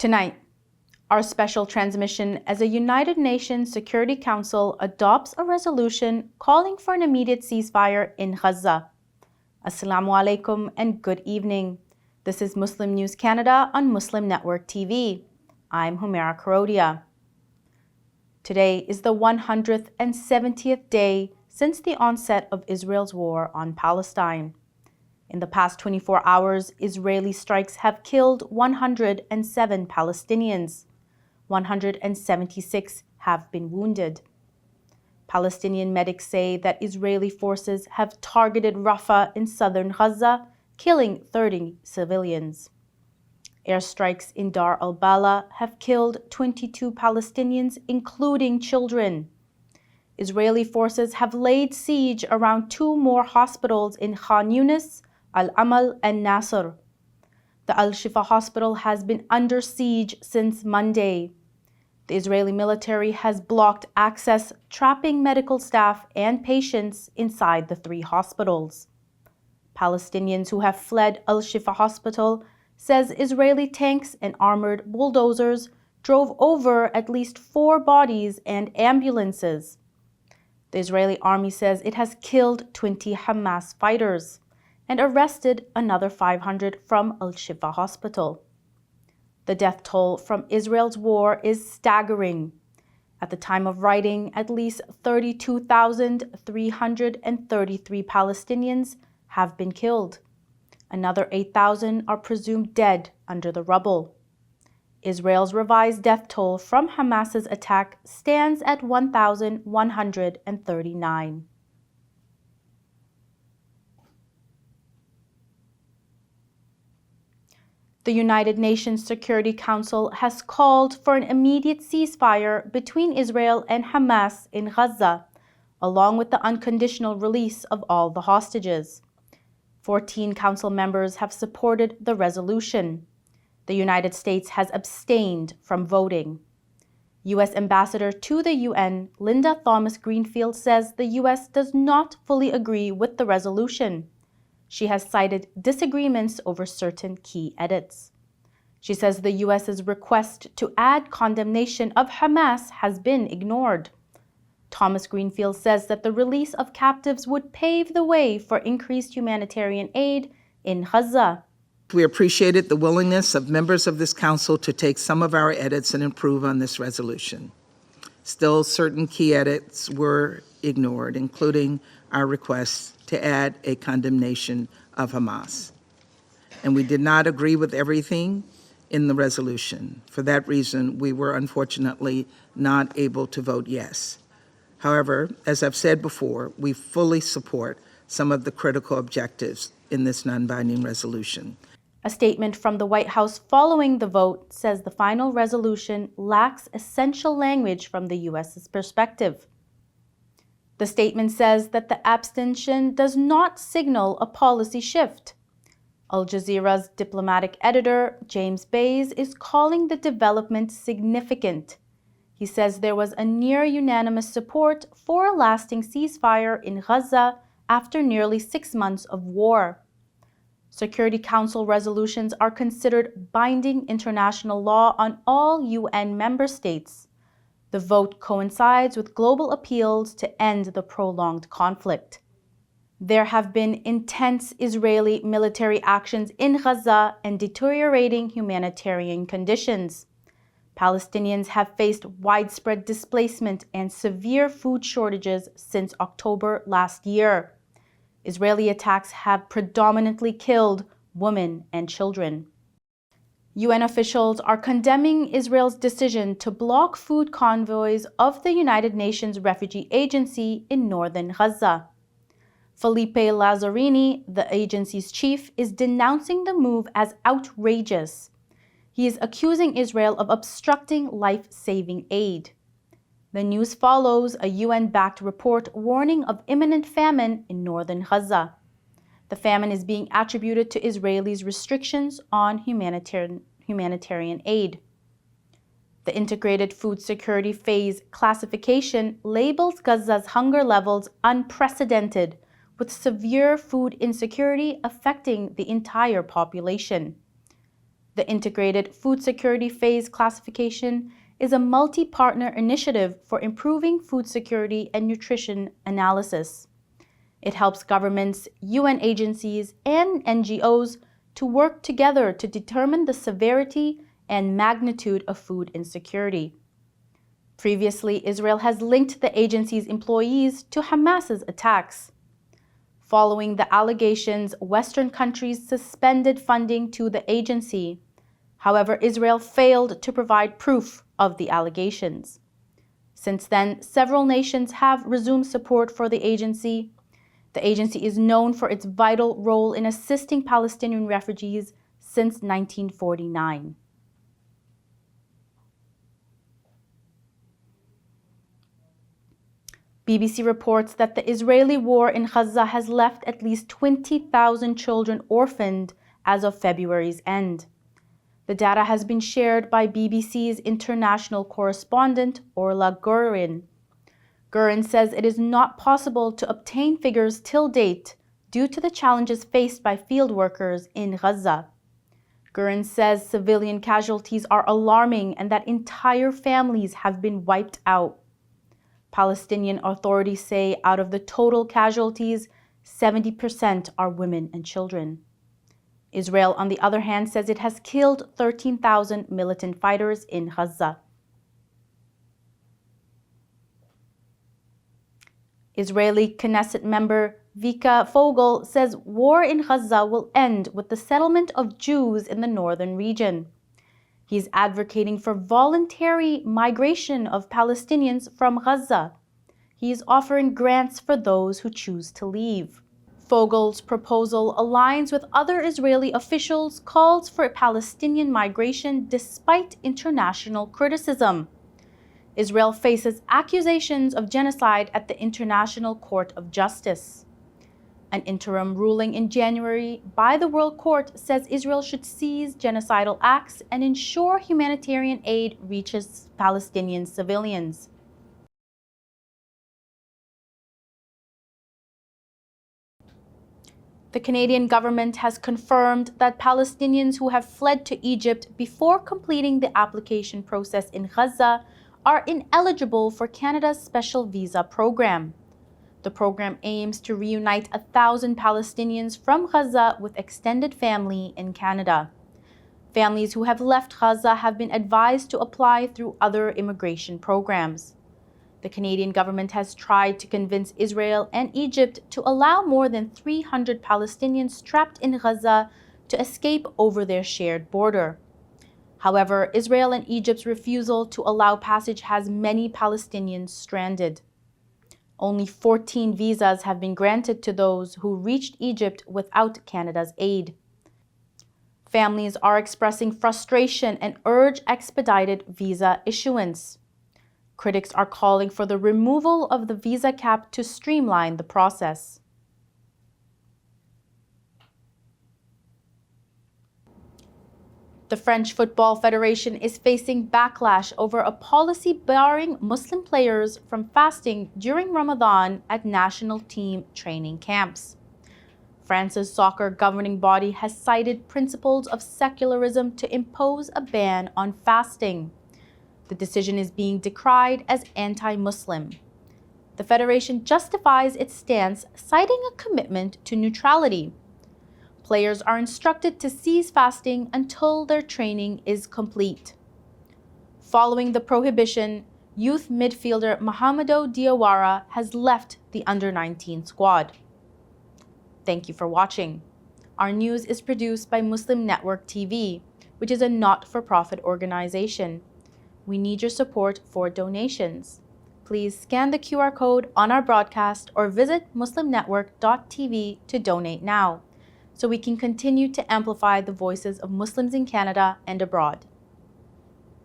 Tonight, our special transmission as a United Nations Security Council adopts a resolution calling for an immediate ceasefire in Gaza. Assalamu alaikum and good evening. This is Muslim News Canada on Muslim Network TV. I'm Humaira Karodia. Today is the 170th day since the onset of Israel's war on Palestine. In the past 24 hours, Israeli strikes have killed 107 Palestinians. 176 have been wounded. Palestinian medics say that Israeli forces have targeted Rafah in southern Gaza, killing 30 civilians. Airstrikes in Dar al-Bala have killed 22 Palestinians, including children. Israeli forces have laid siege around 2 more hospitals in Khan Yunis, Al-Amal, and Nasser. The Al-Shifa hospital has been under siege since Monday. The Israeli military has blocked access, trapping medical staff and patients inside the 3 hospitals. Palestinians who have fled Al-Shifa hospital says Israeli tanks and armored bulldozers drove over at least 4 bodies and ambulances. The Israeli army says it has killed 20 Hamas fighters and arrested another 500 from Al-Shifa hospital. The death toll from Israel's war is staggering. At the time of writing, at least 32,333 Palestinians have been killed. Another 8,000 are presumed dead under the rubble. Israel's revised death toll from Hamas's attack stands at 1,139. The United Nations Security Council has called for an immediate ceasefire between Israel and Hamas in Gaza, along with the unconditional release of all the hostages. 14 council members have supported the resolution. The United States has abstained from voting. U.S. Ambassador to the UN, Linda Thomas-Greenfield, says the U.S. does not fully agree with the resolution. She has cited disagreements over certain key edits. She says the U.S.'s request to add condemnation of Hamas has been ignored. Thomas-Greenfield says that the release of captives would pave the way for increased humanitarian aid in Gaza. We appreciated the willingness of members of this council to take some of our edits and improve on this resolution. Still, certain key edits were ignored, including our request to add a condemnation of Hamas. And we did not agree with everything in the resolution. For that reason, we were unfortunately not able to vote yes. However, as I've said before, we fully support some of the critical objectives in this non-binding resolution. A statement from the White House following the vote says the final resolution lacks essential language from the U.S.'s perspective. The statement says that the abstention does not signal a policy shift. Al Jazeera's diplomatic editor, James Bays, is calling the development significant. He says there was a near unanimous support for a lasting ceasefire in Gaza after nearly 6 months of war. Security Council resolutions are considered binding international law on all UN member states. The vote coincides with global appeals to end the prolonged conflict. There have been intense Israeli military actions in Gaza and deteriorating humanitarian conditions. Palestinians have faced widespread displacement and severe food shortages since October last year. Israeli attacks have predominantly killed women and children. UN officials are condemning Israel's decision to block food convoys of the United Nations Refugee Agency in northern Gaza. Felipe Lazzarini, the agency's chief, is denouncing the move as outrageous. He is accusing Israel of obstructing life-saving aid. The news follows a UN-backed report warning of imminent famine in northern Gaza. The famine is being attributed to Israelis' restrictions on humanitarian aid. The Integrated Food Security Phase classification labels Gaza's hunger levels unprecedented, with severe food insecurity affecting the entire population. The Integrated Food Security Phase Classification is a multi-partner initiative for improving food security and nutrition analysis. It helps governments, UN agencies, and NGOs to work together to determine the severity and magnitude of food insecurity. Previously, Israel has linked the agency's employees to Hamas's attacks. Following the allegations, Western countries suspended funding to the agency. However, Israel failed to provide proof of the allegations. Since then, several nations have resumed support for the agency. The agency is known for its vital role in assisting Palestinian refugees since 1949. BBC reports that the Israeli war in Gaza has left at least 20,000 children orphaned as of February's end. The data has been shared by BBC's international correspondent, Orla Gurin. Gurin says it is not possible to obtain figures till date due to the challenges faced by field workers in Gaza. Gurin says civilian casualties are alarming and that entire families have been wiped out. Palestinian authorities say out of the total casualties, 70% are women and children. Israel, on the other hand, says it has killed 13,000 militant fighters in Gaza. Israeli Knesset member Vika Fogel says war in Gaza will end with the settlement of Jews in the northern region. He's advocating for voluntary migration of Palestinians from Gaza. He is offering grants for those who choose to leave. Fogel's proposal aligns with other Israeli officials' calls for Palestinian migration despite international criticism. Israel faces accusations of genocide at the International Court of Justice. An interim ruling in January by the World Court says Israel should cease genocidal acts and ensure humanitarian aid reaches Palestinian civilians. The Canadian government has confirmed that Palestinians who have fled to Egypt before completing the application process in Gaza are ineligible for Canada's special visa program. The program aims to reunite 1,000 Palestinians from Gaza with extended family in Canada. Families who have left Gaza have been advised to apply through other immigration programs. The Canadian government has tried to convince Israel and Egypt to allow more than 300 Palestinians trapped in Gaza to escape over their shared border. However, Israel and Egypt's refusal to allow passage has many Palestinians stranded. Only 14 visas have been granted to those who reached Egypt without Canada's aid. Families are expressing frustration and urge expedited visa issuance. Critics are calling for the removal of the visa cap to streamline the process. The French Football Federation is facing backlash over a policy barring Muslim players from fasting during Ramadan at national team training camps. France's soccer governing body has cited principles of secularism to impose a ban on fasting. The decision is being decried as anti-Muslim. The federation justifies its stance, citing a commitment to neutrality. Players are instructed to cease fasting until their training is complete. Following the prohibition, youth midfielder Mohamedou Diawara has left the under-19 squad. Thank you for watching. Our news is produced by Muslim Network TV, which is a not-for-profit organization. We need your support for donations. Please scan the QR code on our broadcast or visit muslimnetwork.tv to donate now, so we can continue to amplify the voices of Muslims in Canada and abroad.